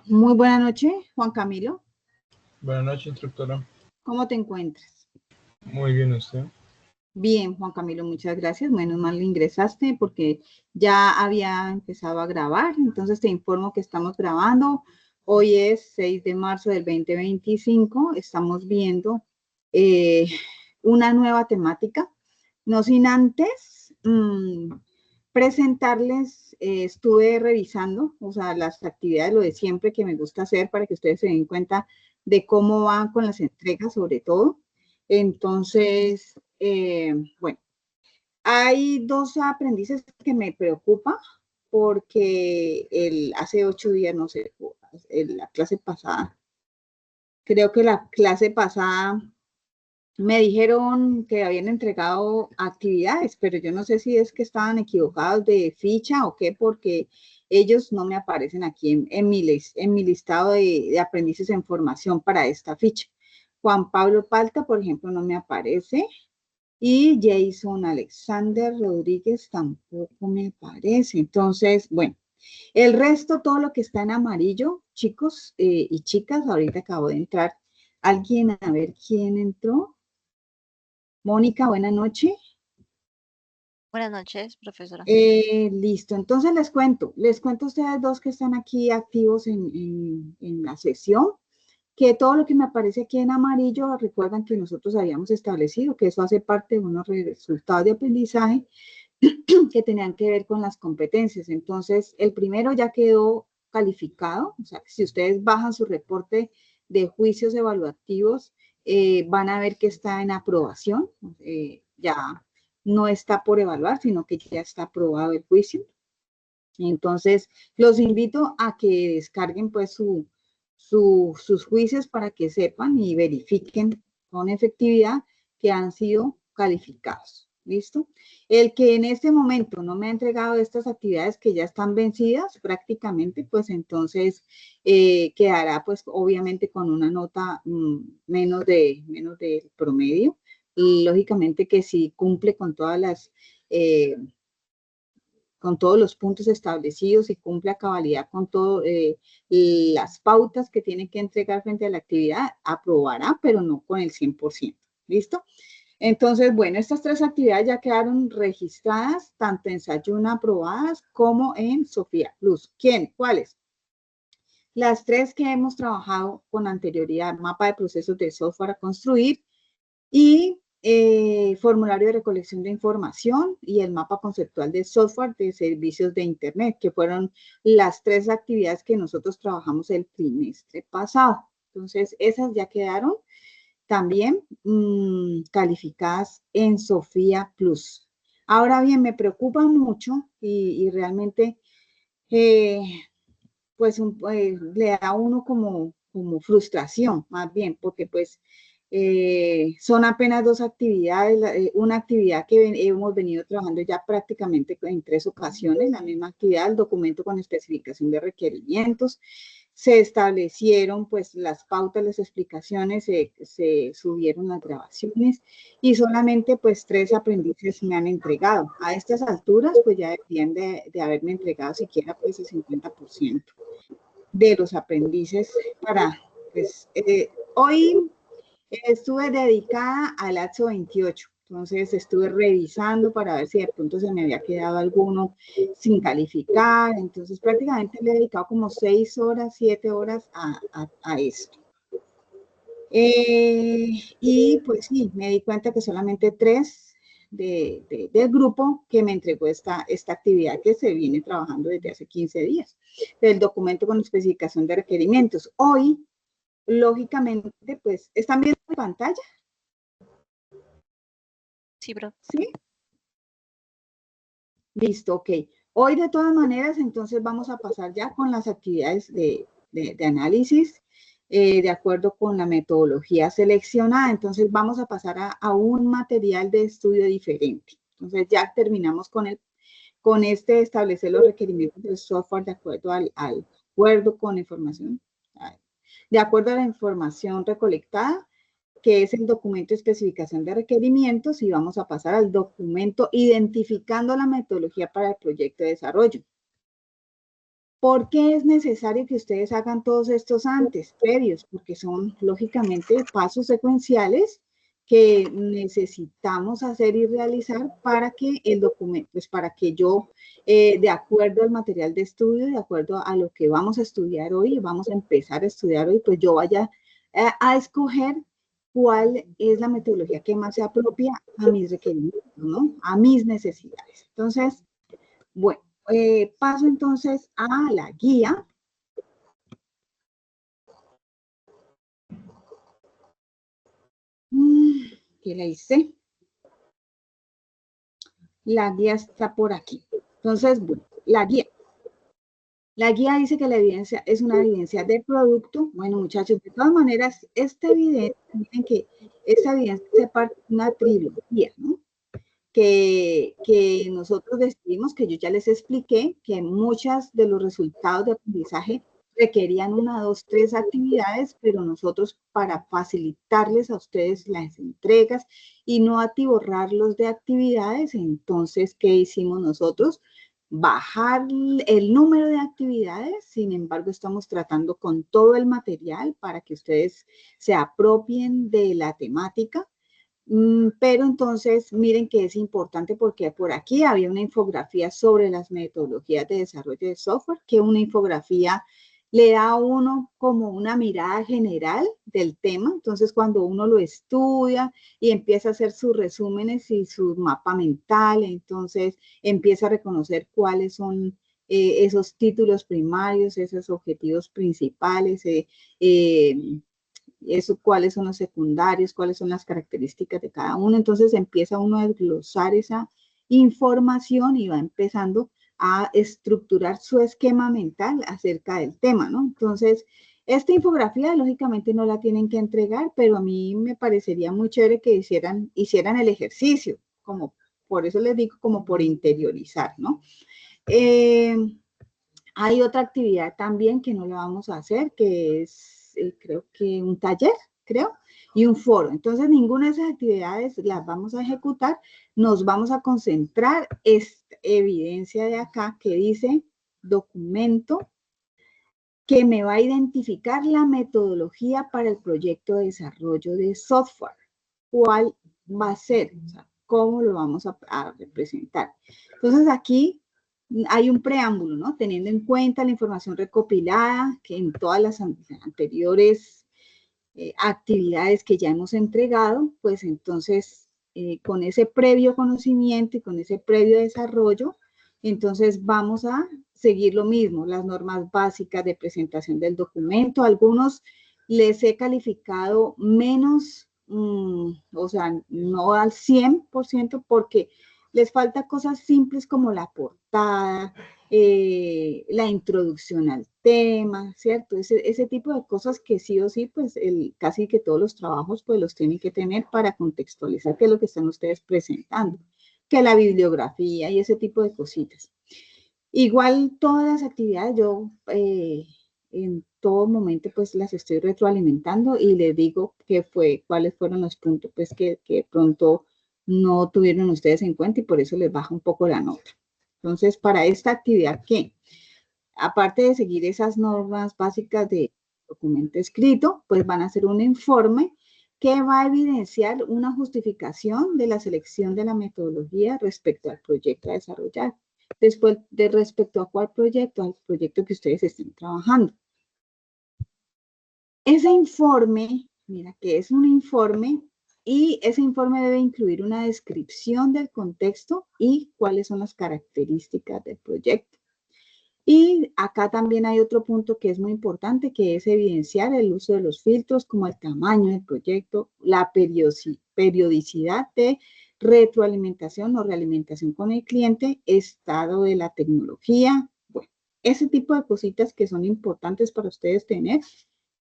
Muy buena noche, Juan Camilo. Buenas noches, instructora. ¿Cómo te encuentras? Muy bien, ¿usted? Bien, Juan Camilo, muchas gracias. Menos mal ingresaste porque ya había empezado a grabar. Entonces te informo que estamos grabando. Hoy es 6 de marzo del 2025. Estamos viendo eh, una nueva temática. No sin antes presentarles, estuve revisando, o sea, las actividades, lo de siempre que me gusta hacer para que ustedes se den cuenta de cómo van con las entregas, sobre todo. Entonces, bueno, hay dos aprendices que me preocupan porque hace 8 días, no sé, la clase pasada, creo que la clase pasada me dijeron que habían entregado actividades, pero yo no sé si es que estaban equivocados de ficha o qué, porque ellos no me aparecen aquí en mi listado de aprendices en formación para esta ficha. Juan Pablo Palta, por ejemplo, no me aparece. Y Jason Alexander Rodríguez tampoco me aparece. Entonces, bueno, el resto, todo lo que está en amarillo, chicos y chicas, ahorita acabo de entrar. ¿Alguien a ver quién entró? Mónica, buena noche. Buenas noches, profesora. Listo, entonces les cuento a ustedes dos que están aquí activos en la sesión, que todo lo que me aparece aquí en amarillo, recuerdan que nosotros habíamos establecido que eso hace parte de unos resultados de aprendizaje que tenían que ver con las competencias. Entonces, el primero ya quedó calificado, o sea, si ustedes bajan su reporte de juicios evaluativos, van a ver que está en aprobación, ya no está por evaluar, sino que ya está aprobado el juicio. Entonces, los invito a que descarguen pues sus juicios para que sepan y verifiquen con efectividad que han sido calificados. ¿Listo? El que en este momento no me ha entregado estas actividades que ya están vencidas prácticamente, pues entonces quedará pues obviamente con una nota menos del promedio. Y lógicamente que si cumple con todos los puntos establecidos y cumple a cabalidad con todas las pautas que tiene que entregar frente a la actividad, aprobará, pero no con el 100%. ¿Listo? Entonces, bueno, estas tres actividades ya quedaron registradas, tanto en Sayuna aprobadas como en Sofía Plus. ¿Quién? ¿Cuáles? Las tres que hemos trabajado con anterioridad, mapa de procesos de software a construir y formulario de recolección de información y el mapa conceptual de software de servicios de Internet, que fueron las tres actividades que nosotros trabajamos el trimestre pasado. Entonces, esas ya quedaron también calificadas en Sofía Plus. Ahora bien, me preocupa mucho y realmente eh, pues le da a uno como frustración, más bien, porque pues son apenas dos actividades, una actividad que hemos venido trabajando ya prácticamente en 3 ocasiones, la misma actividad, el documento con especificación de requerimientos, se establecieron pues las pautas, las explicaciones, se subieron las grabaciones y solamente pues 3 aprendices me han entregado. A estas alturas pues ya deberían de haberme entregado siquiera pues el 50% de los aprendices para, pues, hoy estuve dedicada al AXO 28, entonces estuve revisando para ver si de pronto se me había quedado alguno sin calificar, entonces prácticamente le he dedicado como 6 horas, 7 horas a esto. Y pues sí, me di cuenta que solamente 3 del grupo que me entregó esta actividad que se viene trabajando desde hace 15 días, del documento con especificación de requerimientos. Hoy, lógicamente, pues, ¿están viendo mi pantalla? Sí, bro. Sí. Listo, ok. Hoy, de todas maneras, entonces vamos a pasar ya con las actividades de análisis de acuerdo con la metodología seleccionada. Entonces vamos a pasar a un material de estudio diferente. Entonces ya terminamos con establecer los requerimientos del software de acuerdo al acuerdo con la información, de acuerdo a la información recolectada, que es el documento de especificación de requerimientos, y vamos a pasar al documento identificando la metodología para el proyecto de desarrollo. ¿Por qué es necesario que ustedes hagan todos estos antes, previos? Porque son, lógicamente, pasos secuenciales que necesitamos hacer y realizar para que el documento, pues para que yo, de acuerdo al material de estudio, de acuerdo a lo que vamos a estudiar hoy, vamos a empezar a estudiar hoy, pues yo vaya a escoger cuál es la metodología que más se apropia a mis requerimientos, ¿no? A mis necesidades. Entonces, bueno, paso entonces a la guía. ¿Qué le hice? La guía está por aquí. Entonces, bueno, la guía. La guía dice que la evidencia es una evidencia de producto. Bueno, muchachos, de todas maneras, esta evidencia, miren que esta evidencia se parte de una trilogía, ¿no? Que nosotros decidimos, que yo ya les expliqué, que muchas de los resultados de aprendizaje requerían 1, 2, 3 actividades, pero nosotros, para facilitarles a ustedes las entregas y no atiborrarlos de actividades, entonces, ¿qué hicimos nosotros? Bajar el número de actividades. Sin embargo, estamos tratando con todo el material para que ustedes se apropien de la temática. Pero entonces, miren que es importante porque por aquí había una infografía sobre las metodologías de desarrollo de software, que una infografía le da a uno como una mirada general del tema. Entonces, cuando uno lo estudia y empieza a hacer sus resúmenes y su mapa mental, entonces empieza a reconocer cuáles son esos títulos primarios, esos objetivos principales, eso, cuáles son los secundarios, cuáles son las características de cada uno. Entonces empieza uno a desglosar esa información y va empezando a estructurar su esquema mental acerca del tema, ¿no? Entonces, esta infografía lógicamente no la tienen que entregar, pero a mí me parecería muy chévere que hicieran el ejercicio, como por eso les digo, como por interiorizar, ¿no? Hay otra actividad también que no la vamos a hacer, que es, creo que un taller, creo, y un foro. Entonces, ninguna de esas actividades las vamos a ejecutar. Nos vamos a concentrar esta evidencia de acá que dice documento que me va a identificar la metodología para el proyecto de desarrollo de software. ¿Cuál va a ser? O sea, ¿cómo lo vamos a representar? Entonces, aquí hay un preámbulo, ¿no? Teniendo en cuenta la información recopilada, que en todas las anteriores actividades que ya hemos entregado, pues entonces, con ese previo conocimiento y con ese previo desarrollo, entonces vamos a seguir lo mismo, las normas básicas de presentación del documento. Algunos les he calificado menos, o sea, no al 100%, porque les falta cosas simples como la portada, la introducción al tema, ¿cierto? Ese tipo de cosas que sí o sí, pues casi que todos los trabajos pues los tienen que tener para contextualizar qué es lo que están ustedes presentando, que la bibliografía y ese tipo de cositas. Igual todas las actividades yo en todo momento pues las estoy retroalimentando y les digo cuáles fueron los puntos pues que pronto no tuvieron ustedes en cuenta y por eso les baja un poco la nota. Entonces, para esta actividad, ¿qué? Aparte de seguir esas normas básicas de documento escrito, pues van a hacer un informe que va a evidenciar una justificación de la selección de la metodología respecto al proyecto a desarrollar. Después de respecto a cuál proyecto, al proyecto que ustedes estén trabajando. Ese informe, mira que es un informe y ese informe debe incluir una descripción del contexto y cuáles son las características del proyecto. Y acá también hay otro punto que es muy importante, que es evidenciar el uso de los filtros, como el tamaño del proyecto, la periodicidad de retroalimentación o realimentación con el cliente, estado de la tecnología, bueno, ese tipo de cositas que son importantes para ustedes tener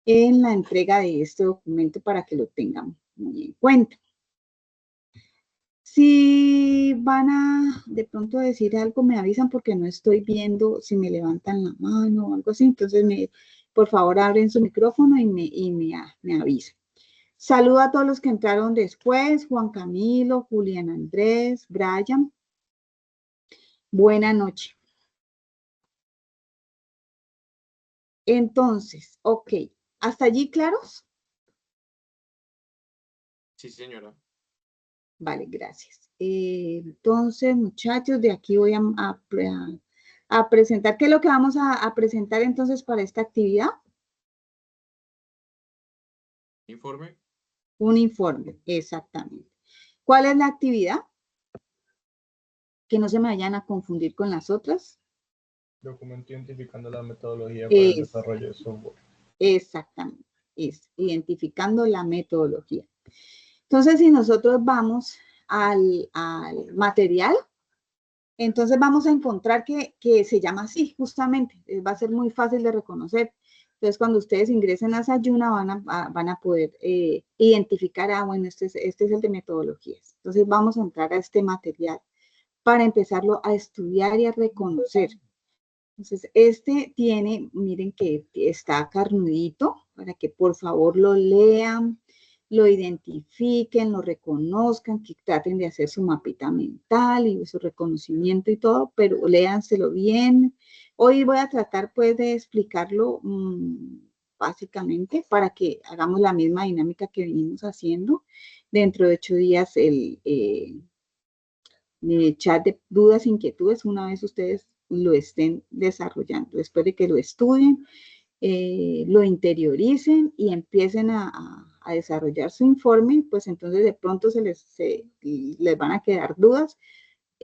en la entrega de este documento para que lo tengan muy en cuenta. Si van a de pronto decir algo, me avisan porque no estoy viendo si me levantan la mano o algo así. Entonces, por favor, abren su micrófono y me avisan. Saludo a todos los que entraron después, Juan Camilo, Julián Andrés, Brian. Buena noche. Entonces, ok, ¿hasta allí claros? Sí, señora. Vale, gracias. Entonces, muchachos, de aquí voy a presentar. ¿Qué es lo que vamos a presentar entonces para esta actividad? Informe. Un informe, exactamente. ¿Cuál es la actividad? Que no se me vayan a confundir con las otras. Documento identificando la metodología para el desarrollo de software. Exactamente, es identificando la metodología. Entonces, si nosotros vamos al material, entonces vamos a encontrar que se llama así, justamente. Va a ser muy fácil de reconocer. Entonces, cuando ustedes ingresen a Sayuna, van a poder identificar, bueno, este es el de metodologías. Entonces, vamos a entrar a este material para empezarlo a estudiar y a reconocer. Entonces, este tiene, miren que está carnudito, para que por favor lo lean, lo identifiquen, lo reconozcan, que traten de hacer su mapita mental y su reconocimiento y todo, pero léanselo bien. Hoy voy a tratar pues de explicarlo básicamente para que hagamos la misma dinámica que venimos haciendo. Dentro de 8 días el chat de dudas, inquietudes, una vez ustedes lo estén desarrollando, después de que lo estudien, lo interioricen y empiecen a desarrollar su informe, pues entonces de pronto les van a quedar dudas.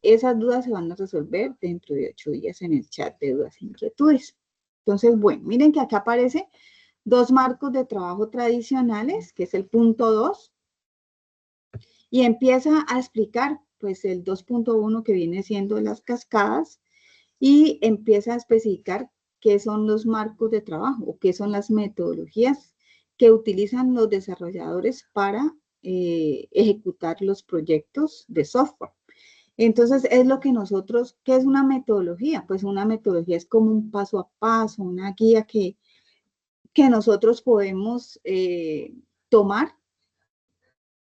Esas dudas se van a resolver dentro de 8 días en el chat de dudas e inquietudes. Entonces, bueno, miren que acá aparece 2 marcos de trabajo tradicionales, que es el punto 2, y empieza a explicar pues el 2.1 que viene siendo las cascadas y empieza a especificar qué son los marcos de trabajo o qué son las metodologías que utilizan los desarrolladores para ejecutar los proyectos de software. Entonces, es lo que nosotros, ¿qué es una metodología? Pues una metodología es como un paso a paso, una guía que nosotros podemos tomar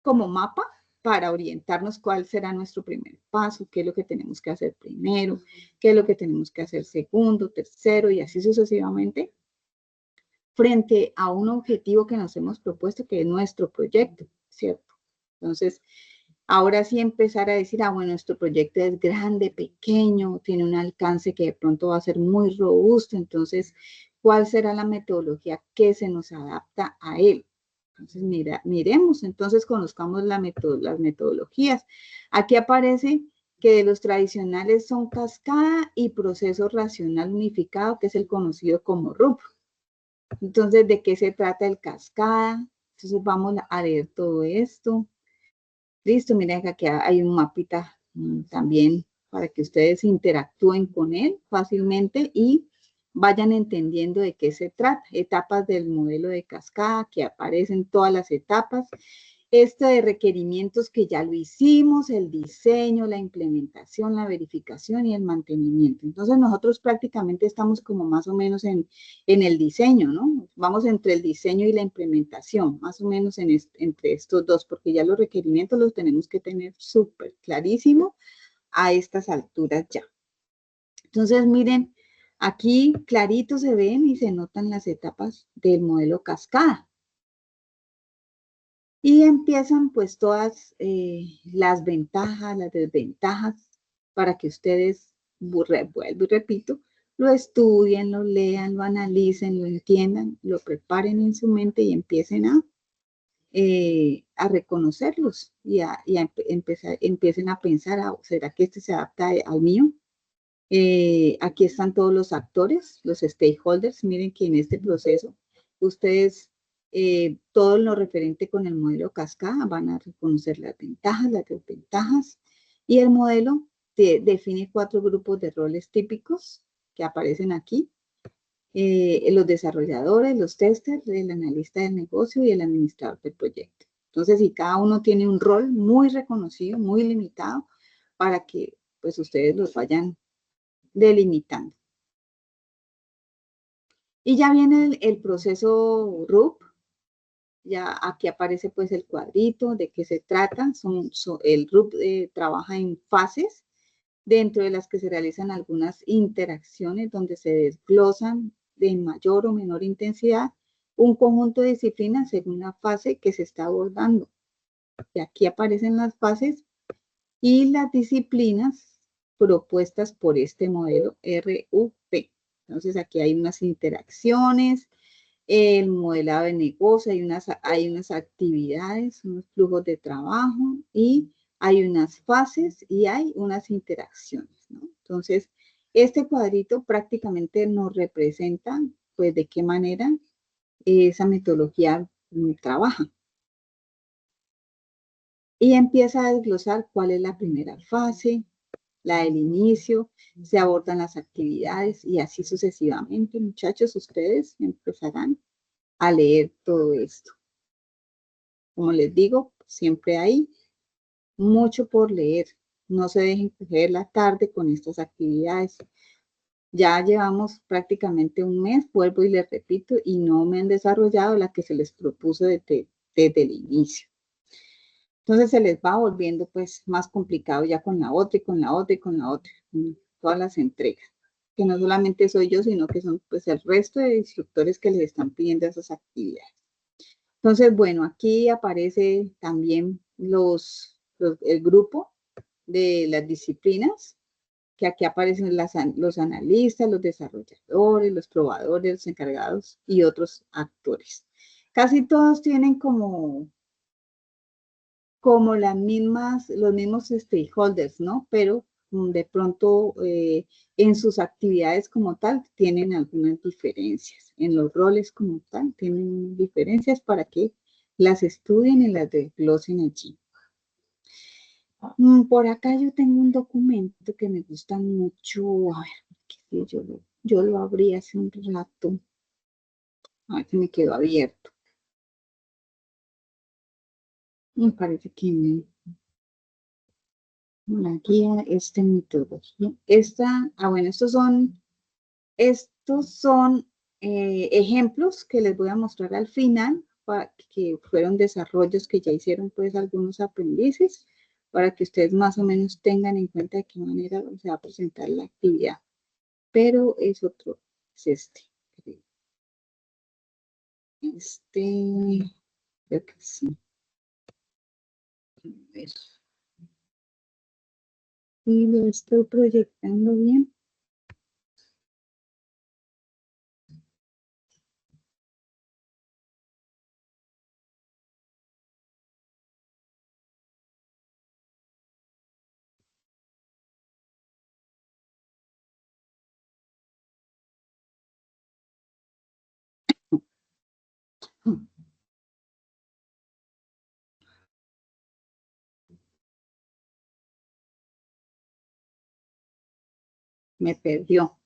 como mapa para orientarnos cuál será nuestro primer paso, qué es lo que tenemos que hacer primero, qué es lo que tenemos que hacer segundo, tercero y así sucesivamente, frente a un objetivo que nos hemos propuesto, que es nuestro proyecto, ¿cierto? Entonces, ahora sí empezar a decir, bueno, nuestro proyecto es grande, pequeño, tiene un alcance que de pronto va a ser muy robusto, entonces, ¿cuál será la metodología que se nos adapta a él? Entonces, miremos, entonces conozcamos las metodologías. Aquí aparece que de los tradicionales son cascada y proceso racional unificado, que es el conocido como RUP. Entonces, ¿de qué se trata el cascada? Entonces, vamos a leer todo esto. Listo, miren que aquí hay un mapita también para que ustedes interactúen con él fácilmente y vayan entendiendo de qué se trata. Etapas del modelo de cascada, que aparecen todas las etapas. Este de requerimientos que ya lo hicimos, el diseño, la implementación, la verificación y el mantenimiento. Entonces nosotros prácticamente estamos como más o menos en el diseño, ¿no? Vamos entre el diseño y la implementación, más o menos entre estos dos, porque ya los requerimientos los tenemos que tener súper clarísimo a estas alturas ya. Entonces miren, aquí clarito se ven y se notan las etapas del modelo cascada. Y empiezan pues todas las ventajas, las desventajas, para que ustedes, vuelvo y repito, lo estudien, lo lean, lo analicen, lo entiendan, lo preparen en su mente y empiecen a reconocerlos y empiecen a pensar, ¿será que este se adapta al mío? Aquí están todos los actores, los stakeholders. Miren que en este proceso ustedes todo lo referente con el modelo cascada van a reconocer las ventajas, las desventajas y el modelo define 4 grupos de roles típicos que aparecen aquí. Los desarrolladores, los testers, el analista del negocio y el administrador del proyecto. Entonces, si cada uno tiene un rol muy reconocido, muy limitado, para que pues ustedes los vayan delimitando. Y ya viene el proceso RUP. Ya aquí aparece pues el cuadrito de qué se trata. El RUP trabaja en fases, dentro de las que se realizan algunas interacciones donde se desglosan de mayor o menor intensidad, un conjunto de disciplinas según la fase que se está abordando. Y aquí aparecen las fases y las disciplinas propuestas por este modelo RUP. Entonces aquí hay unas interacciones, el modelado de negocio, hay unas actividades, unos flujos de trabajo y hay unas fases y hay unas interacciones, ¿no? Entonces, este cuadrito prácticamente nos representa, pues, de qué manera esa metodología trabaja. Y empieza a desglosar cuál es la primera fase, la del inicio, se abordan las actividades y así sucesivamente. Muchachos, ustedes empezarán a leer todo esto. Como les digo, siempre hay mucho por leer. No se dejen coger la tarde con estas actividades. Ya llevamos prácticamente un mes, vuelvo y les repito, y no me han desarrollado la que se les propuso desde el inicio. Entonces se les va volviendo pues más complicado ya con la otra y con la otra y con la otra, todas las entregas, que no solamente soy yo, sino que son pues el resto de instructores que les están pidiendo esas actividades. Entonces, bueno, aquí aparece también el grupo de las disciplinas, que aquí aparecen los analistas, los desarrolladores, los probadores, los encargados y otros actores. Casi todos tienen como los mismos stakeholders, ¿no? Pero de pronto en sus actividades como tal tienen algunas diferencias. En los roles como tal tienen diferencias para que las estudien y las desglosen allí. Por acá yo tengo un documento que me gusta mucho. A ver, qué sé yo lo abrí hace un rato. A ver si me quedó abierto. Me parece que no. La guía, metodología. Bueno, estos son ejemplos que les voy a mostrar al final, que fueron desarrollos que ya hicieron pues algunos aprendices, para que ustedes más o menos tengan en cuenta de qué manera se va a presentar la actividad. Pero es otro, es este. Creo que sí. Y lo estoy proyectando bien. Me perdió.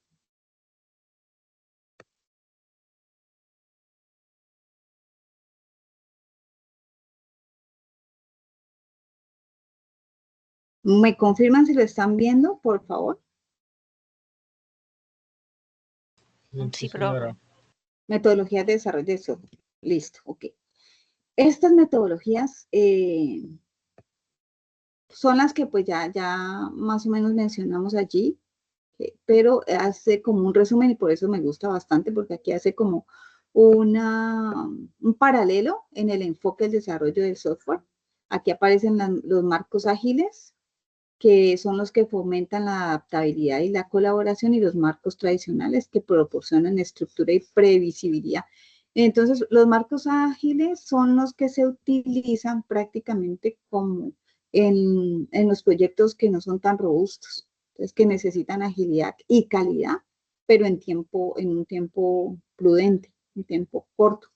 ¿Me confirman si lo están viendo, por favor? Sí, profe. Metodologías de desarrollo de software. Listo, ok. Estas metodologías son las que pues ya más o menos mencionamos allí, pero hace como un resumen y por eso me gusta bastante, porque aquí hace como un paralelo en el enfoque del desarrollo del software. Aquí aparecen los marcos ágiles, que son los que fomentan la adaptabilidad y la colaboración, y los marcos tradicionales que proporcionan estructura y previsibilidad. Entonces, los marcos ágiles son los que se utilizan prácticamente como en los proyectos que no son tan robustos, entonces que necesitan agilidad y calidad, pero en un tiempo prudente, un tiempo corto.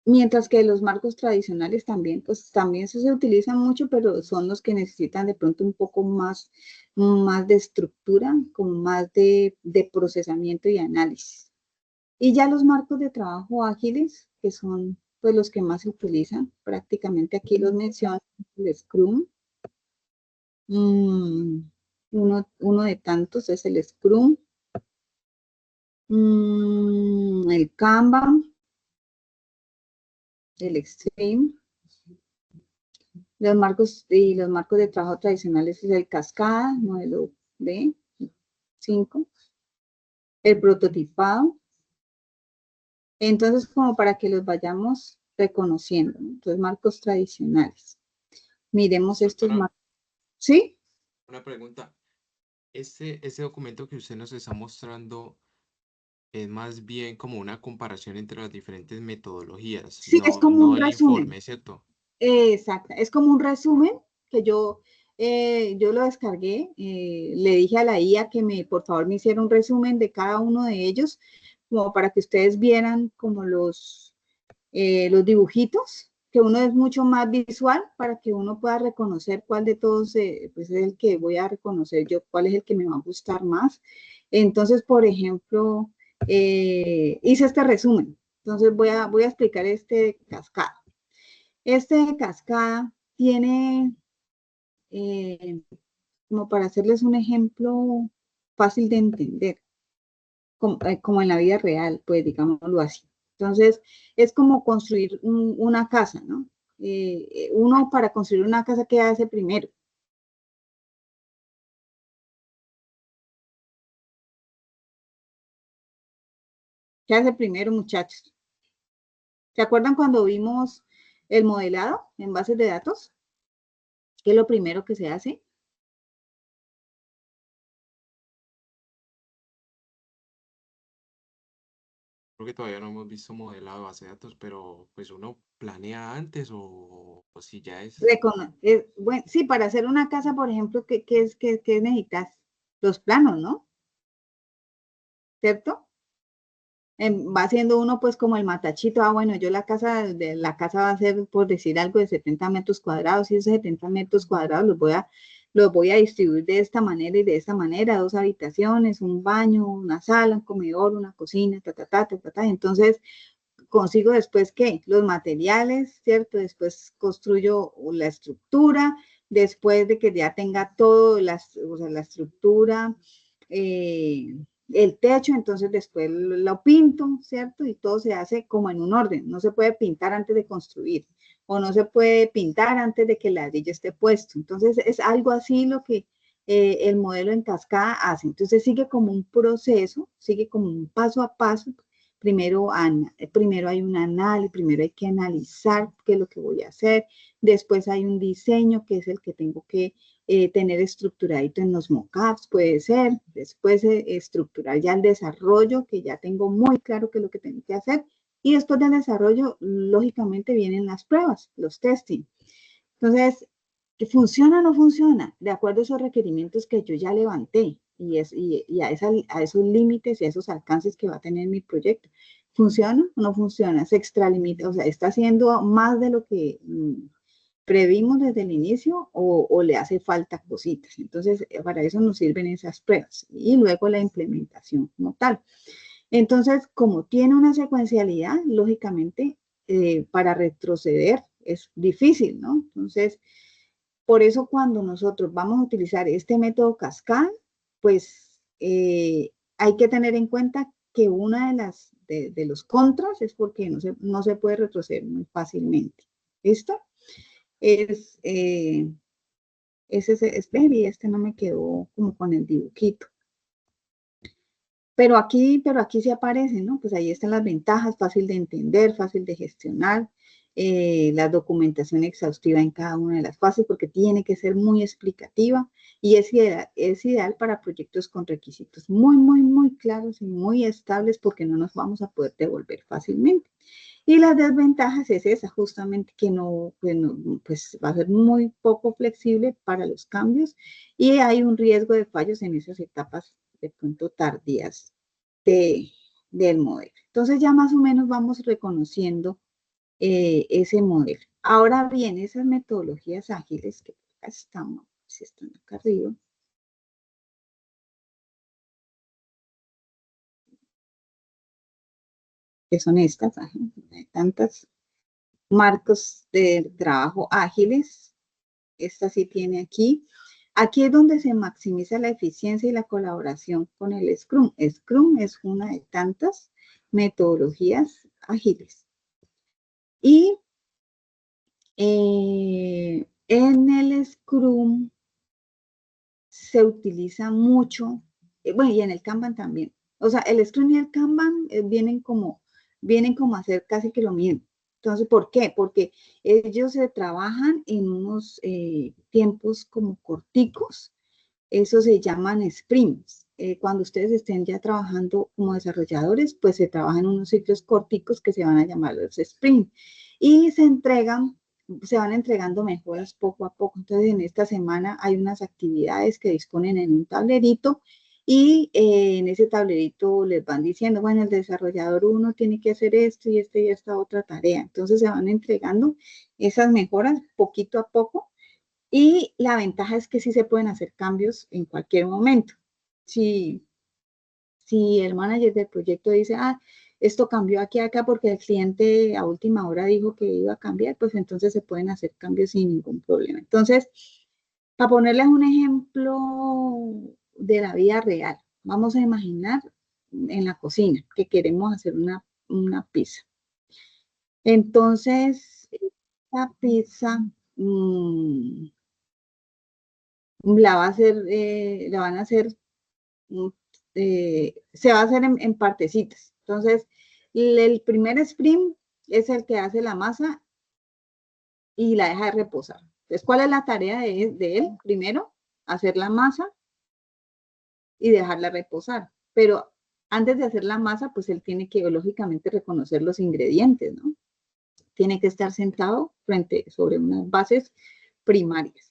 Mientras que los marcos tradicionales también, pues también se utilizan mucho, pero son los que necesitan de pronto un poco más de estructura, con más de procesamiento y análisis. Y ya los marcos de trabajo ágiles, que son pues los que más se utilizan, prácticamente aquí los menciono, el Scrum. Uno de tantos es el Scrum. El Kanban, el Extreme. Los marcos de trabajo tradicionales es el Cascada, modelo B, 5, el prototipado. Entonces, como para que los vayamos reconociendo, ¿no? Entonces, marcos tradicionales. Miremos estos Doctora, marcos. ¿Sí? una pregunta. Ese documento que usted nos está mostrando es más bien como una comparación entre las diferentes metodologías, Sí, es no, como un no el resumen. informe, ¿cierto? Exacto, es como un resumen que yo lo descargué, le dije a la IA que por favor me hiciera un resumen de cada uno de ellos, como para que ustedes vieran como los dibujitos, que uno es mucho más visual para que uno pueda reconocer cuál de todos pues es el que voy a reconocer yo, cuál es el que me va a gustar más. Entonces, por ejemplo, hice este resumen. Entonces voy a explicar este cascada. Este de cascada tiene, como para hacerles un ejemplo fácil de entender, como en la vida real, pues digámoslo así. Entonces, es como construir una casa, ¿no? Uno para construir una casa, ¿qué hace primero? ¿Qué hace primero, muchachos? ¿Se acuerdan cuando vimos el modelado en bases de datos? ¿Qué es lo primero que se hace? Creo que todavía no hemos visto modelado de base de datos, pero pues uno planea antes o si ya es. Bueno, sí, para hacer una casa, por ejemplo, ¿qué necesitas? Los planos, ¿no? ¿Cierto? Va haciendo uno pues como el matachito, bueno, yo la casa va a ser, por decir algo, de 70 metros cuadrados, y esos 70 metros cuadrados los voy a distribuir de esta manera y de esta manera, 2 habitaciones, un baño, una sala, un comedor, una cocina, entonces consigo después, ¿qué? Los materiales, ¿cierto? Después construyo la estructura, después de que ya tenga todo, o sea, la estructura, el techo, entonces después lo pinto, ¿cierto? Y todo se hace como en un orden, no se puede pintar antes de construir, o no se puede pintar antes de que el ladrillo esté puesto. Entonces es algo así lo que el modelo en cascada hace. Entonces sigue como un proceso, sigue como un paso a paso. Primero hay un análisis, primero hay que analizar qué es lo que voy a hacer, después hay un diseño que es el que tengo que tener estructuradito en los mockups, puede ser, después estructurar ya el desarrollo, que ya tengo muy claro qué es lo que tengo que hacer, y después del desarrollo, lógicamente vienen las pruebas, los testing. Entonces, ¿que funciona o no funciona? De acuerdo a esos requerimientos que yo ya levanté y a esos límites y a esos alcances que va a tener mi proyecto. ¿Funciona o no funciona? ¿Se extralimita? O sea, ¿está haciendo más de lo que previmos desde el inicio o le hace falta cositas? Entonces, para eso nos sirven esas pruebas y luego la implementación como tal. Entonces, como tiene una secuencialidad, lógicamente, para retroceder es difícil, ¿no? Entonces, por eso cuando nosotros vamos a utilizar este método cascada, pues hay que tener en cuenta que una de los contras es porque no se puede retroceder muy fácilmente. ¿Listo? Este no me quedó como con el dibujito. Pero aquí sí aparece, ¿no? Pues ahí están las ventajas, fácil de entender, fácil de gestionar, la documentación exhaustiva en cada una de las fases, porque tiene que ser muy explicativa y es ideal para proyectos con requisitos muy, muy, muy claros y muy estables, porque no nos vamos a poder devolver fácilmente. Y las desventajas es esa, justamente que pues va a ser muy poco flexible para los cambios y hay un riesgo de fallos en esas etapas de pronto tardías del modelo. Entonces ya más o menos vamos reconociendo ese modelo. Ahora bien, esas metodologías ágiles que acá estamos, si están acá arriba, que son estas, hay tantas marcos de trabajo ágiles. Esta sí tiene aquí. Aquí es donde se maximiza la eficiencia y la colaboración con el Scrum. Scrum es una de tantas metodologías ágiles. Y en el Scrum se utiliza mucho bueno, y en el Kanban también. O sea, el Scrum y el Kanban vienen como a hacer casi que lo mismo. Entonces, ¿por qué? Porque ellos se trabajan en unos tiempos como corticos, eso se llaman sprints. Cuando ustedes estén ya trabajando como desarrolladores, pues se trabajan en unos ciclos corticos que se van a llamar los sprints. Y se van entregando mejoras poco a poco. Entonces, en esta semana hay unas actividades que disponen en un tablerito y en ese tablerito les van diciendo, bueno, el desarrollador 1 tiene que hacer esto y esta otra tarea. Entonces, se van entregando esas mejoras poquito a poco y la ventaja es que sí se pueden hacer cambios en cualquier momento. Si el manager del proyecto dice, esto cambió aquí acá porque el cliente a última hora dijo que iba a cambiar, pues entonces se pueden hacer cambios sin ningún problema. Entonces, para ponerles un ejemplo de la vida real, vamos a imaginar en la cocina que queremos hacer una pizza. Entonces, la pizza la van a hacer se va a hacer en partecitas. Entonces, el primer sprint es el que hace la masa y la deja de reposar. Entonces, ¿cuál es la tarea de él? Primero, hacer la masa y dejarla reposar. Pero antes de hacer la masa, pues él tiene que, lógicamente, reconocer los ingredientes, ¿no? Tiene que estar sentado sobre unas bases primarias.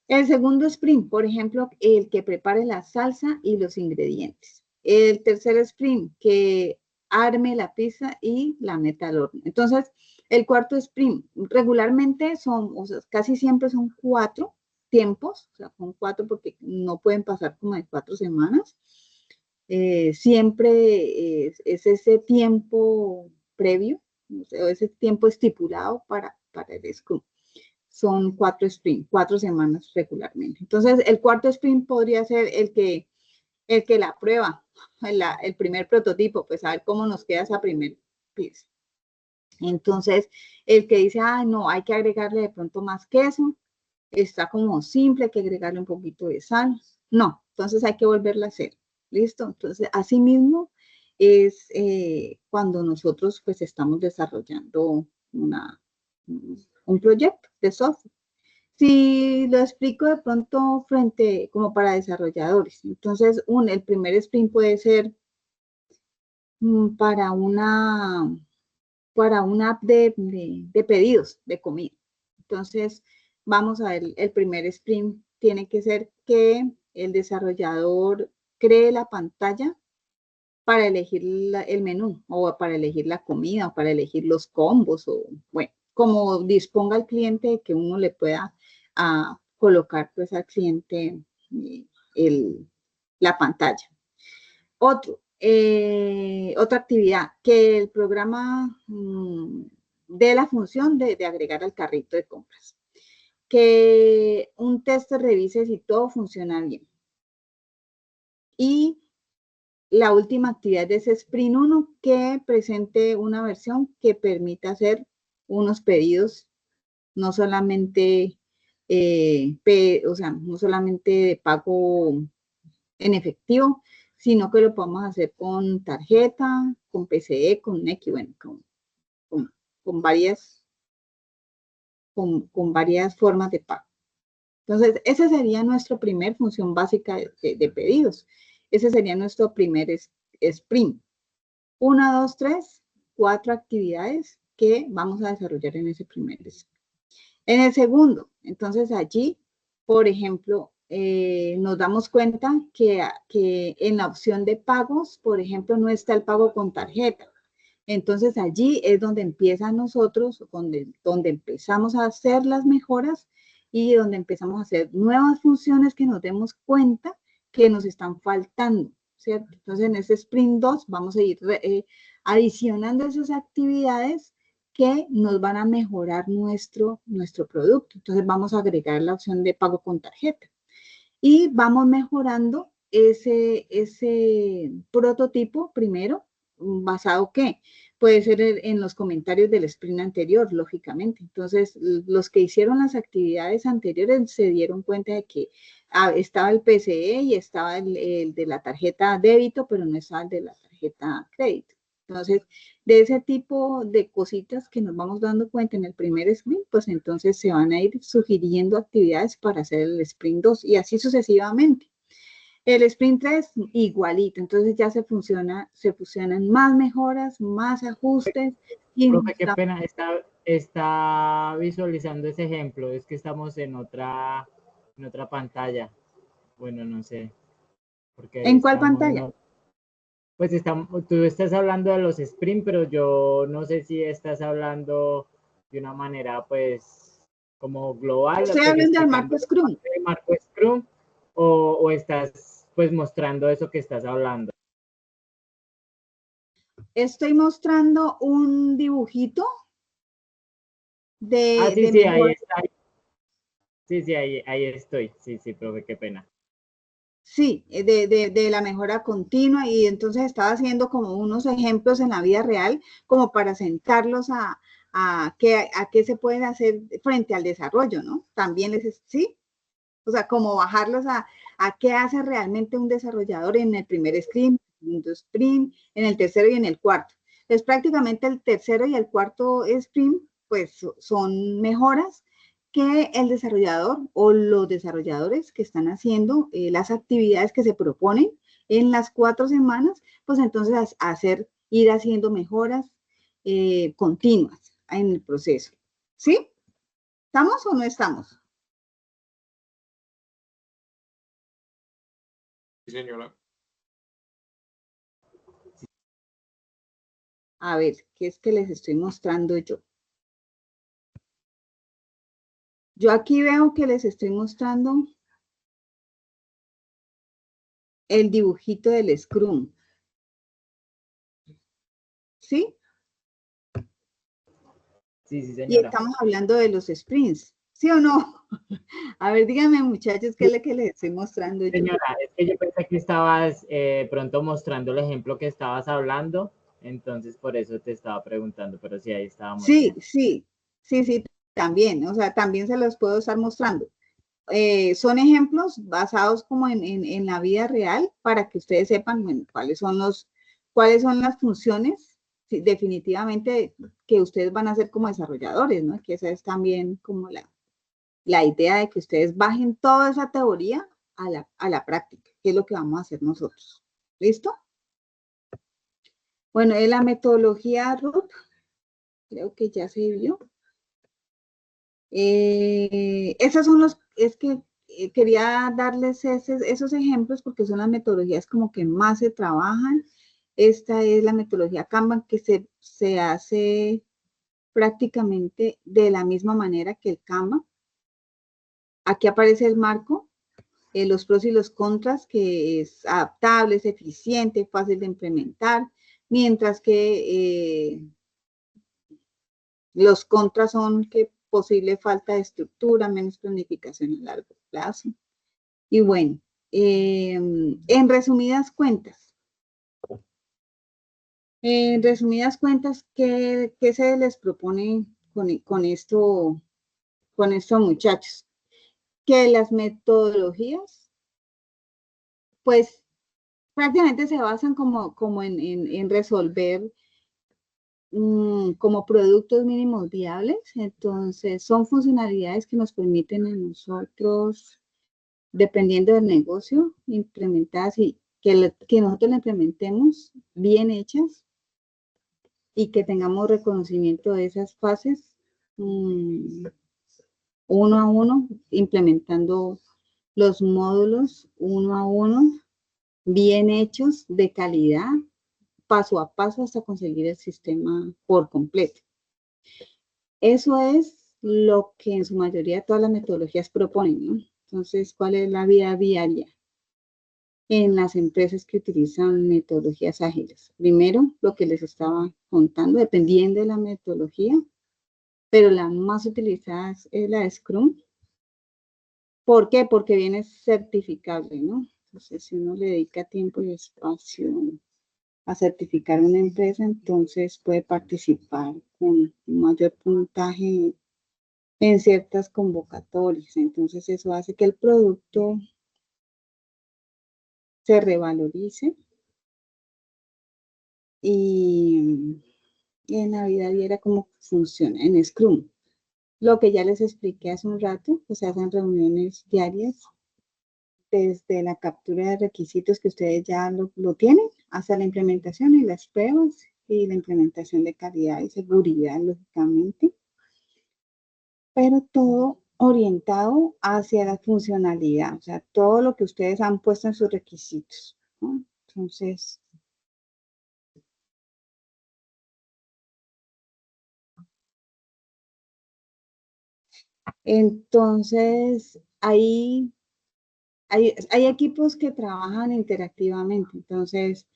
El segundo sprint, por ejemplo, el que prepare la salsa y los ingredientes. El tercer sprint, que arme la pizza y la meta al horno. Entonces, el cuarto sprint, regularmente casi siempre son 4 tiempos, o sea, son 4 porque no pueden pasar como de 4 semanas. Siempre es ese tiempo previo, o sea, ese tiempo estipulado para el Scrum. Son 4 sprints, 4 semanas regularmente. Entonces, el cuarto sprint podría ser el que la prueba, el primer prototipo, pues a ver cómo nos queda esa primer pieza. Entonces, el que dice, no, hay que agregarle de pronto más queso, está como simple, hay que agregarle un poquito de sal. No, entonces hay que volverla a hacer. ¿Listo? Entonces, así mismo es cuando nosotros pues estamos desarrollando un proyecto de software. Si lo explico de pronto como para desarrolladores, entonces el primer sprint puede ser para una app de pedidos de comida. Entonces, vamos a ver, el primer sprint tiene que ser que el desarrollador cree la pantalla para elegir el menú o para elegir la comida o para elegir los combos o, bueno, como disponga el cliente de que uno le pueda colocar pues al cliente la pantalla. Otra actividad, que el programa dé la función de agregar al carrito de compras. Que un tester revise si todo funciona bien. Y la última actividad de ese Sprint 1, que presente una versión que permita hacer unos pedidos, no solamente, no solamente de pago en efectivo, sino que lo podemos hacer con tarjeta, con PCE, con NEC, bueno, con varias formas de pago. Entonces, esa sería nuestra primera función básica de pedidos. Ese sería nuestro primer sprint. 1, 2, 3, 4 actividades que vamos a desarrollar en ese primer sprint. En el segundo, entonces allí, por ejemplo, nos damos cuenta que en la opción de pagos, por ejemplo, no está el pago con tarjeta. Entonces allí es donde empiezan nosotros, donde empezamos a hacer las mejoras y donde empezamos a hacer nuevas funciones que nos demos cuenta que nos están faltando, ¿cierto? Entonces en ese sprint 2 vamos a ir adicionando esas actividades que nos van a mejorar nuestro producto. Entonces vamos a agregar la opción de pago con tarjeta y vamos mejorando ese prototipo primero, basado ¿qué? Puede ser en los comentarios del sprint anterior, lógicamente. Entonces, los que hicieron las actividades anteriores se dieron cuenta de que estaba el PCE y estaba el de la tarjeta débito, pero no estaba el de la tarjeta crédito. Entonces, de ese tipo de cositas que nos vamos dando cuenta en el primer sprint, pues entonces se van a ir sugiriendo actividades para hacer el sprint 2 y así sucesivamente. El sprint 3 igualito, entonces ya se fusionan más mejoras, más ajustes. Y profe, qué pena, está visualizando ese ejemplo, es que estamos en otra pantalla. Bueno, no sé. Porque ¿En cuál pantalla? Pues tú estás hablando de los sprint, pero yo no sé si estás hablando de una manera, pues, como global. Estoy hablando del marco Scrum. ¿El marco Scrum o estás, pues, mostrando eso que estás hablando? Estoy mostrando un dibujito de... sí, sí, ahí está. Sí, ahí estoy. Sí, profe, qué pena. Sí, de la mejora continua y entonces estaba haciendo como unos ejemplos en la vida real como para sentarlos a qué se puede hacer frente al desarrollo, ¿no? También sí, o sea, como bajarlos a qué hace realmente un desarrollador en el primer sprint, en el segundo sprint, en el tercero y en el cuarto. Entonces prácticamente el tercero y el cuarto sprint pues son mejoras que el desarrollador o los desarrolladores que están haciendo las actividades que se proponen en las 4 semanas, pues entonces ir haciendo mejoras continuas en el proceso. ¿Sí? ¿Estamos o no estamos? Sí, señora. A ver, ¿qué es que les estoy mostrando yo? Yo aquí veo que les estoy mostrando el dibujito del Scrum. ¿Sí? Sí, señora. Y estamos hablando de los sprints, ¿sí o no? A ver, díganme, muchachos, ¿qué es lo que les estoy mostrando yo? Señora, es que yo pensé que estabas pronto mostrando el ejemplo que estabas hablando, entonces por eso te estaba preguntando, pero sí, ahí estábamos. Sí, también, o sea, también se los puedo estar mostrando. Son ejemplos basados como en la vida real para que ustedes sepan, bueno, cuáles son las funciones, sí, definitivamente que ustedes van a hacer como desarrolladores, ¿no? Que esa es también como la idea de que ustedes bajen toda esa teoría a la práctica, que es lo que vamos a hacer nosotros. ¿Listo? Bueno, de la metodología RUT, creo que ya se vio. Esos son es que quería darles esos ejemplos porque son las metodologías como que más se trabajan. Esta es la metodología Kanban que se hace prácticamente de la misma manera que el Kanban. Aquí aparece el marco, los pros y los contras, que es adaptable, es eficiente, fácil de implementar, mientras que los contras son que posible falta de estructura, menos planificación a largo plazo. Y bueno, en resumidas cuentas, ¿qué se les propone con esto, muchachos? Que las metodologías, pues, prácticamente se basan como en resolver como productos mínimos viables. Entonces, son funcionalidades que nos permiten a nosotros, dependiendo del negocio, implementadas y que nosotros la implementemos bien hechas y que tengamos reconocimiento de esas fases uno a uno, implementando los módulos uno a uno, bien hechos, de calidad, paso a paso hasta conseguir el sistema por completo. Eso es lo que en su mayoría todas las metodologías proponen, ¿no? Entonces, ¿cuál es la vida diaria en las empresas que utilizan metodologías ágiles? Primero, lo que les estaba contando, dependiendo de la metodología, pero la más utilizada es la de Scrum. ¿Por qué? Porque viene certificable, ¿no? Entonces, si uno le dedica tiempo y espacio a certificar una empresa, entonces puede participar con mayor puntaje en ciertas convocatorias. Entonces, eso hace que el producto se revalorice y en la vida diaria cómo funciona en Scrum. Lo que ya les expliqué hace un rato, pues se hacen reuniones diarias desde la captura de requisitos que ustedes ya lo tienen, hasta la implementación y las pruebas y la implementación de calidad y seguridad, lógicamente. Pero todo orientado hacia la funcionalidad, o sea, todo lo que ustedes han puesto en sus requisitos, ¿no? Entonces, hay equipos que trabajan interactivamente, entonces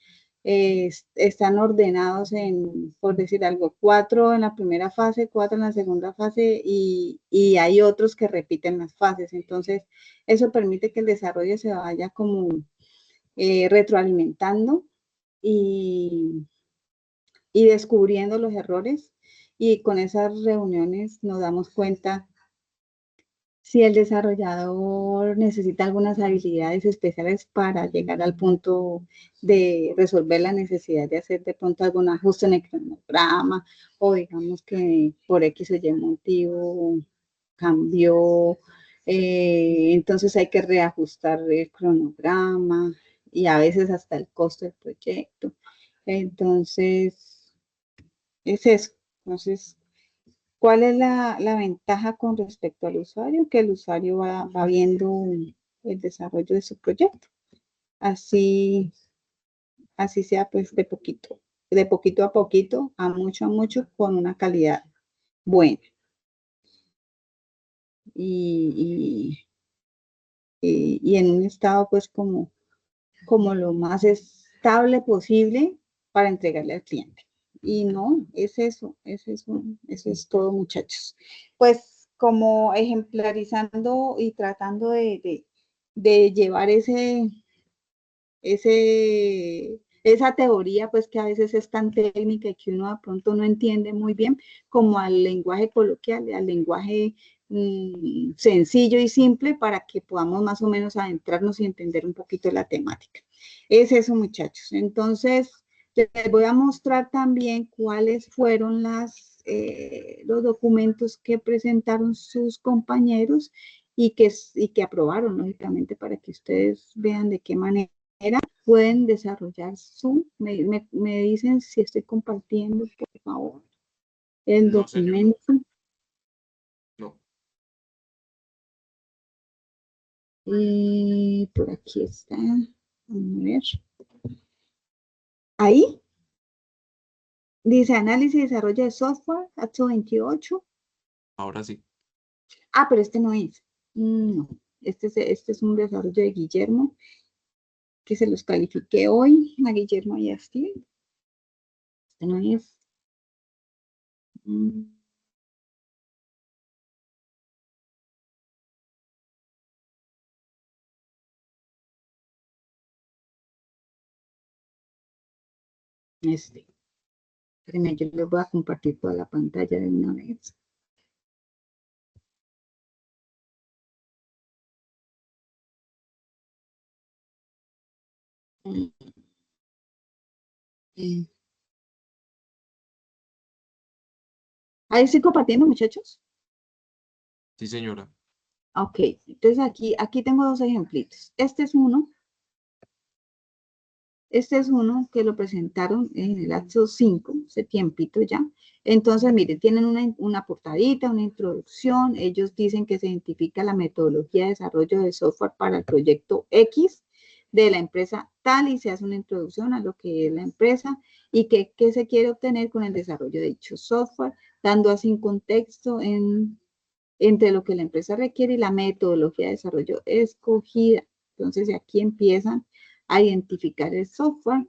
están ordenados en, por decir algo, 4 en la primera fase, 4 en la segunda fase y hay otros que repiten las fases. Entonces, eso permite que el desarrollo se vaya como retroalimentando y descubriendo los errores, y con esas reuniones nos damos cuenta si el desarrollador necesita algunas habilidades especiales para llegar al punto de resolver la necesidad de hacer de pronto algún ajuste en el cronograma, o digamos que por X o Y motivo cambió, entonces hay que reajustar el cronograma y a veces hasta el costo del proyecto. Entonces, es eso. Entonces, ¿cuál es la ventaja con respecto al usuario? Que el usuario va viendo el desarrollo de su proyecto. Así sea pues de poquito a poquito, a mucho, con una calidad buena. Y en un estado pues como lo más estable posible para entregarle al cliente. Y no, eso es todo, muchachos. Pues como ejemplarizando y tratando de llevar esa teoría, pues que a veces es tan técnica y que uno de pronto no entiende muy bien, como al lenguaje coloquial, al lenguaje sencillo y simple, para que podamos más o menos adentrarnos y entender un poquito la temática. Es eso, muchachos. Entonces, les voy a mostrar también cuáles fueron los documentos que presentaron sus compañeros y que aprobaron, lógicamente, para que ustedes vean de qué manera pueden desarrollar me dicen si estoy compartiendo, por favor, el documento. No. Y por aquí está. Vamos a ver. Ahí. Dice análisis y desarrollo de software, acto 28. Ahora sí. Ah, pero este no es. No. Este es un desarrollo de Guillermo, que se los califiqué hoy a Guillermo y a Steve. Este no es. Espérenme, yo les voy a compartir toda la pantalla de una vez. Ahí estoy compartiendo, muchachos. Sí, señora. Ok, entonces aquí tengo dos ejemplitos. Este es uno que lo presentaron en el acto 5, hace tiempito ya. Entonces, miren, tienen una portadita, una introducción. Ellos dicen que se identifica la metodología de desarrollo de software para el proyecto X de la empresa tal, y se hace una introducción a lo que es la empresa y qué se quiere obtener con el desarrollo de dicho software, dando así un contexto entre lo que la empresa requiere y la metodología de desarrollo escogida. Entonces, aquí empiezan a identificar el software,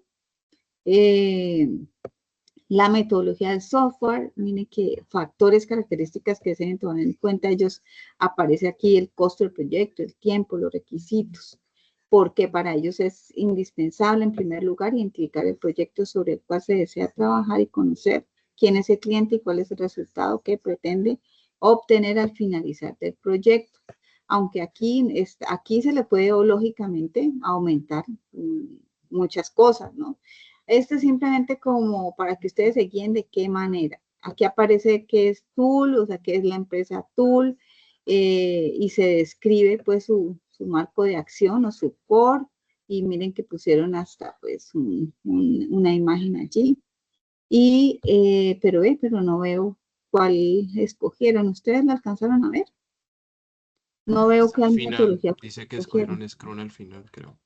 la metodología del software. Miren que factores, características que se deben tomar en cuenta. Ellos aparece aquí el costo del proyecto, el tiempo, los requisitos, porque para ellos es indispensable, en primer lugar, identificar el proyecto sobre el cual se desea trabajar y conocer quién es el cliente y cuál es el resultado que pretende obtener al finalizar del proyecto. aunque aquí se le puede lógicamente aumentar muchas cosas, ¿no? Esto es simplemente como para que ustedes se guíen de qué manera. Aquí aparece que es Tool, o sea, que es la empresa Tool, y se describe pues su marco de acción o su core, y miren que pusieron hasta pues una imagen allí. Y, pero no veo cuál escogieron. ¿Ustedes la alcanzaron a ver? No veo Hasta el cuál final, metodología dice que escogieron. escogieron Scrum al final, creo.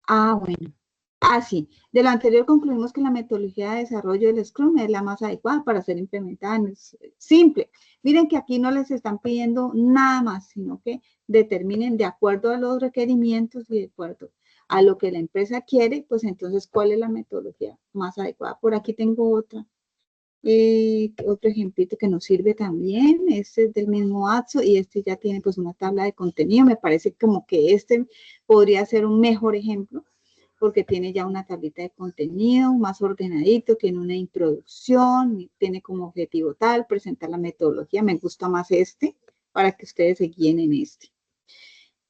Ah, bueno. Ah, sí. De lo anterior concluimos que la metodología de desarrollo del Scrum es la más adecuada para ser implementada en simple. Miren que aquí no les están pidiendo nada más, sino que determinen de acuerdo a los requerimientos y de acuerdo a lo que la empresa quiere, pues entonces, ¿cuál es la metodología más adecuada? Por aquí tengo otra. Otro ejemplito que nos sirve también, este es del mismo AXO y este ya tiene pues una tabla de contenido. Me parece como que este podría ser un mejor ejemplo porque tiene ya una tablita de contenido más ordenadito, tiene una introducción, tiene como objetivo tal, presentar la metodología. Me gusta más este para que ustedes se guíen en este.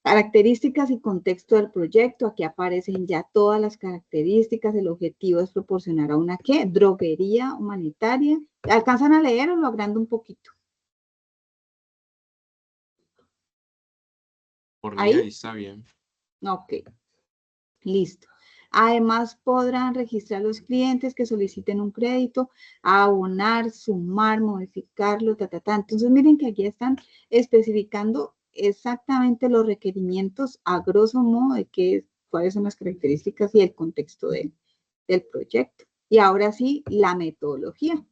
Características y contexto del proyecto. Aquí aparecen ya todas las características. El objetivo es proporcionar a una ¿qué? Droguería humanitaria. ¿Alcanzan a leer o lo agrando un poquito? Por mí ahí está bien. Ok, listo. Además, podrán registrar los clientes que soliciten un crédito, abonar, sumar, modificarlo, Entonces, miren que aquí están especificando exactamente los requerimientos a grosso modo de cuáles son las características y el contexto del proyecto. Y ahora sí, la metodología,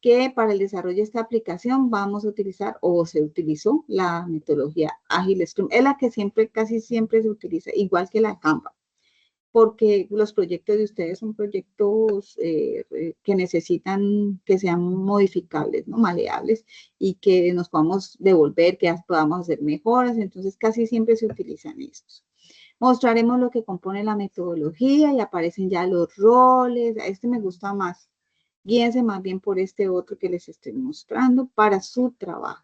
que para el desarrollo de esta aplicación vamos a utilizar o se utilizó la metodología Agile Scrum. Es la que casi siempre se utiliza, igual que la Canva, porque los proyectos de ustedes son proyectos que necesitan que sean modificables, ¿no? Maleables, y que nos podamos devolver, que podamos hacer mejoras, entonces casi siempre se utilizan estos. Mostraremos lo que compone la metodología y aparecen ya los roles. Este me gusta más. Guíense más bien por este otro que les estoy mostrando para su trabajo.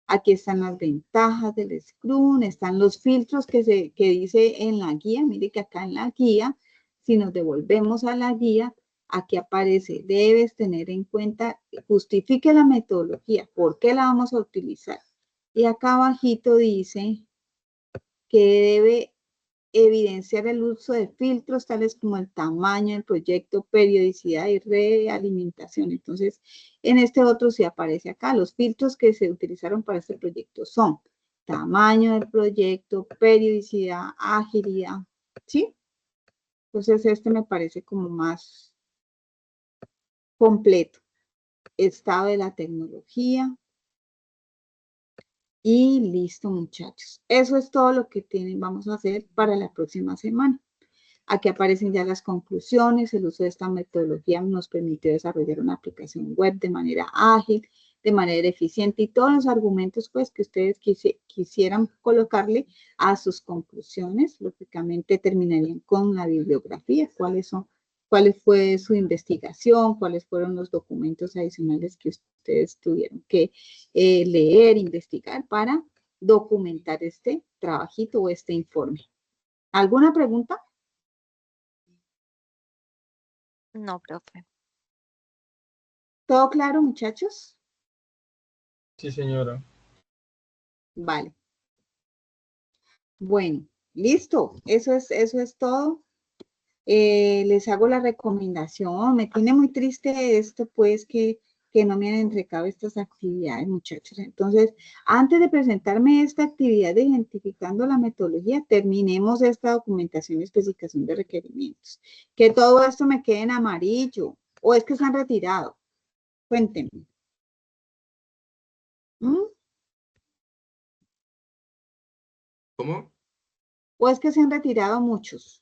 Aquí están las ventajas del Scrum, están los filtros que dice en la guía. Mire que acá en la guía, si nos devolvemos a la guía, aquí aparece, debes tener en cuenta, justifique la metodología, ¿por qué la vamos a utilizar? Y acá abajito dice que debe evidenciar el uso de filtros tales como el tamaño del proyecto, periodicidad y realimentación. Entonces, en este otro sí aparece acá. Los filtros que se utilizaron para este proyecto son tamaño del proyecto, periodicidad, agilidad, ¿sí? Entonces, este me parece como más completo. Estado de la tecnología. Y listo, muchachos. Eso es todo lo que vamos a hacer para la próxima semana. Aquí aparecen ya las conclusiones. El uso de esta metodología nos permitió desarrollar una aplicación web de manera ágil, de manera eficiente y todos los argumentos pues que ustedes quisieran colocarle a sus conclusiones. Lógicamente terminarían con la bibliografía, cuál fue su investigación, cuáles fueron los documentos adicionales que ustedes tuvieron que leer, investigar para documentar este trabajito o este informe. ¿Alguna pregunta? No, profe. ¿Todo claro, muchachos? Sí, señora. Vale. Bueno, listo. Eso es todo. Les hago la recomendación. Me tiene muy triste esto, pues, que no me han entregado estas actividades, muchachos. Entonces, antes de presentarme esta actividad de identificando la metodología, terminemos esta documentación y especificación de requerimientos. Que todo esto me quede en amarillo. ¿O es que se han retirado? Cuéntenme. ¿Mm? ¿Cómo? ¿O es que se han retirado muchos?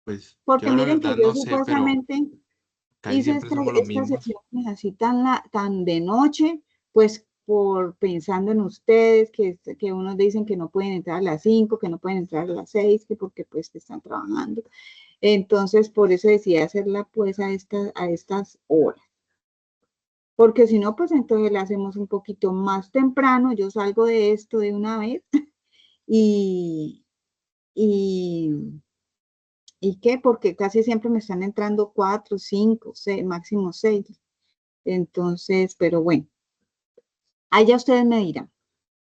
Pues Porque yo la miren que verdad yo no sé, pero supuestamente casi hice siempre somos los esta mismos. sesión así tan de noche, pues por pensando en ustedes, que unos dicen que no pueden entrar a las 5, que no pueden entrar a las 6, que porque pues están trabajando. Entonces, por eso decidí hacerla pues a estas horas. porque si no, pues entonces le hacemos un poquito más temprano, yo salgo de esto de una vez y, y, ¿y qué? Porque casi siempre me están entrando 4, 5, 6, máximo 6. Entonces, pero bueno, allá ustedes me dirán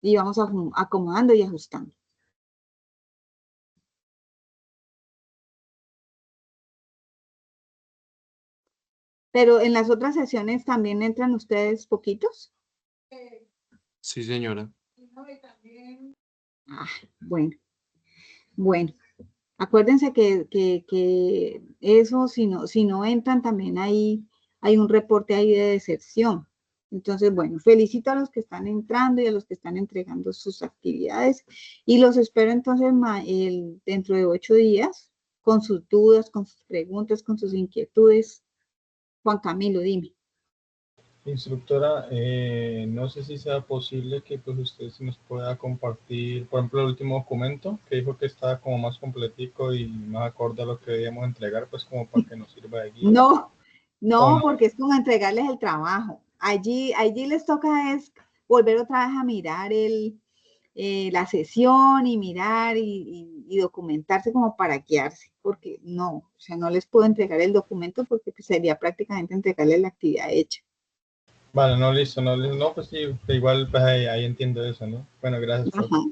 y vamos acomodando y ajustando. Pero en las otras sesiones también entran ustedes poquitos. Sí, señora. Ah, bueno, bueno. Acuérdense que eso, si no entran, también hay un reporte ahí de deserción. Entonces, bueno, felicito a los que están entrando y a los que están entregando sus actividades y los espero entonces dentro de 8 días con sus dudas, con sus preguntas, con sus inquietudes. Juan Camilo, dime. Instructora, no sé si sea posible que pues usted sí nos pueda compartir, por ejemplo, el último documento que dijo que estaba como más completico y más acorde a lo que debíamos entregar, pues como para que nos sirva de guía. No, ¿O no, no? porque es como entregarles el trabajo. Allí les toca es volver otra vez a mirar la sesión y mirar y documentarse como para guiarse, porque no, o sea, no les puedo entregar el documento porque pues, sería prácticamente entregarles la actividad hecha. Vale, no, listo, no, pues sí, igual pues ahí entiendo eso, ¿no? Bueno, gracias, profe. Ajá,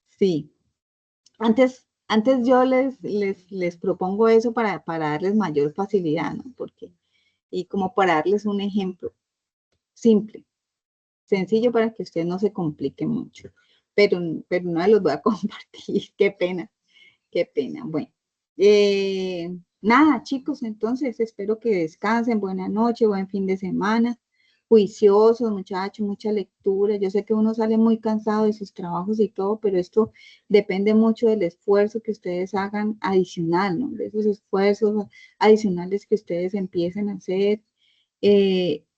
sí. Antes yo les propongo eso para darles mayor facilidad, ¿no? Porque, y como para darles un ejemplo simple, sencillo para que usted no se complique mucho, pero no los voy a compartir, qué pena, qué pena. Bueno, nada, chicos, entonces espero que descansen, buena noche, buen fin de semana, juiciosos, muchachos, mucha lectura. Yo sé que uno sale muy cansado de sus trabajos y todo, pero esto depende mucho del esfuerzo que ustedes hagan adicional, ¿no? De esos esfuerzos adicionales que ustedes empiecen a hacer.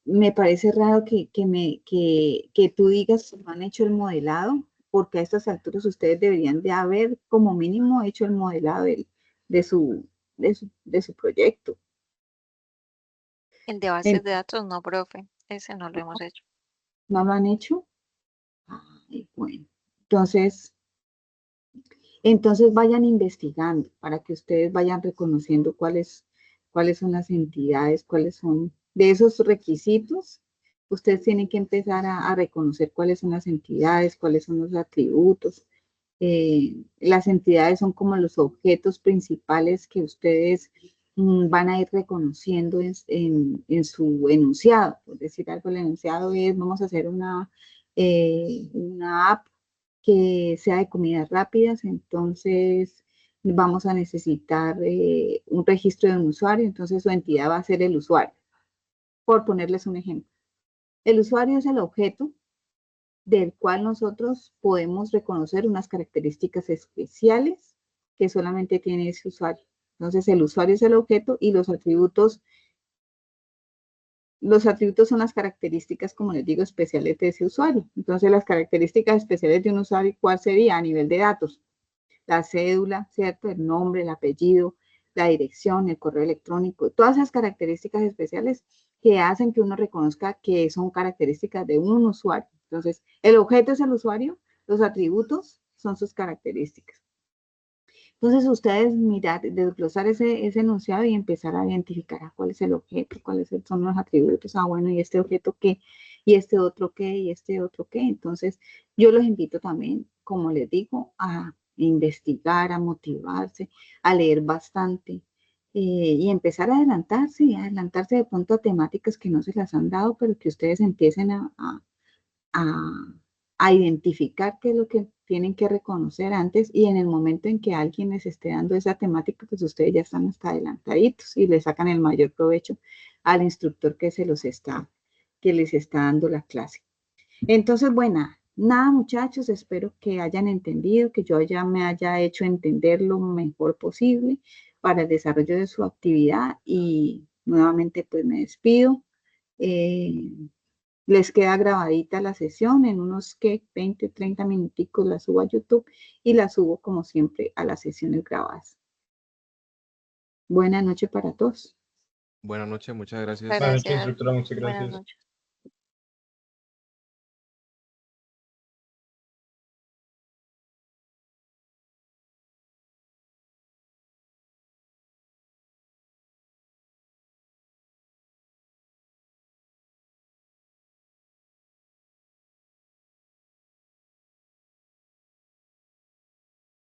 Me parece raro que tú digas que no han hecho el modelado, porque a estas alturas ustedes deberían de haber como mínimo hecho el modelado de su proyecto. El de bases de datos, no, profe. Ese no lo hemos hecho. ¿No lo han hecho? Ay, bueno. Entonces vayan investigando para que ustedes vayan reconociendo cuáles son las entidades, cuáles son de esos requisitos. Ustedes tienen que empezar a reconocer cuáles son las entidades, cuáles son los atributos. Las entidades son como los objetos principales que ustedes van a ir reconociendo en su enunciado. Por decir algo, el enunciado es, vamos a hacer una app que sea de comidas rápidas, entonces vamos a necesitar un registro de un usuario, entonces su entidad va a ser el usuario, por ponerles un ejemplo. El usuario es el objeto del cual nosotros podemos reconocer unas características especiales que solamente tiene ese usuario. Entonces el usuario es el objeto y los atributos son las características, como les digo, especiales de ese usuario. Entonces las características especiales de un usuario, ¿cuál sería? A nivel de datos. La cédula, ¿cierto? El nombre, el apellido, la dirección, el correo electrónico, todas esas características especiales que hacen que uno reconozca que son características de un usuario. Entonces, el objeto es el usuario, los atributos son sus características. Entonces, ustedes mirar, desglosar ese enunciado y empezar a identificar cuál es el objeto, cuáles son los atributos. Ah, bueno, ¿y este objeto qué? ¿Y este otro qué? ¿Y este otro qué? Entonces, yo los invito también, como les digo, a investigar, a motivarse, a leer bastante y empezar a adelantarse de pronto a temáticas que no se las han dado, pero que ustedes empiecen a identificar qué es lo que tienen que reconocer antes y en el momento en que alguien les esté dando esa temática, pues ustedes ya están hasta adelantaditos y le sacan el mayor provecho al instructor que les está dando la clase. Entonces, bueno, nada muchachos, espero que hayan entendido, que yo ya me haya hecho entender lo mejor posible para el desarrollo de su actividad y nuevamente pues me despido. Les queda grabadita la sesión en unos 20, 30 minuticos, la subo a YouTube y la subo como siempre a las sesiones grabadas. Buenas noches para todos. Buenas noches, muchas gracias. Muchas Buenas noches, gracias. instructora, muchas Buenas gracias. noches.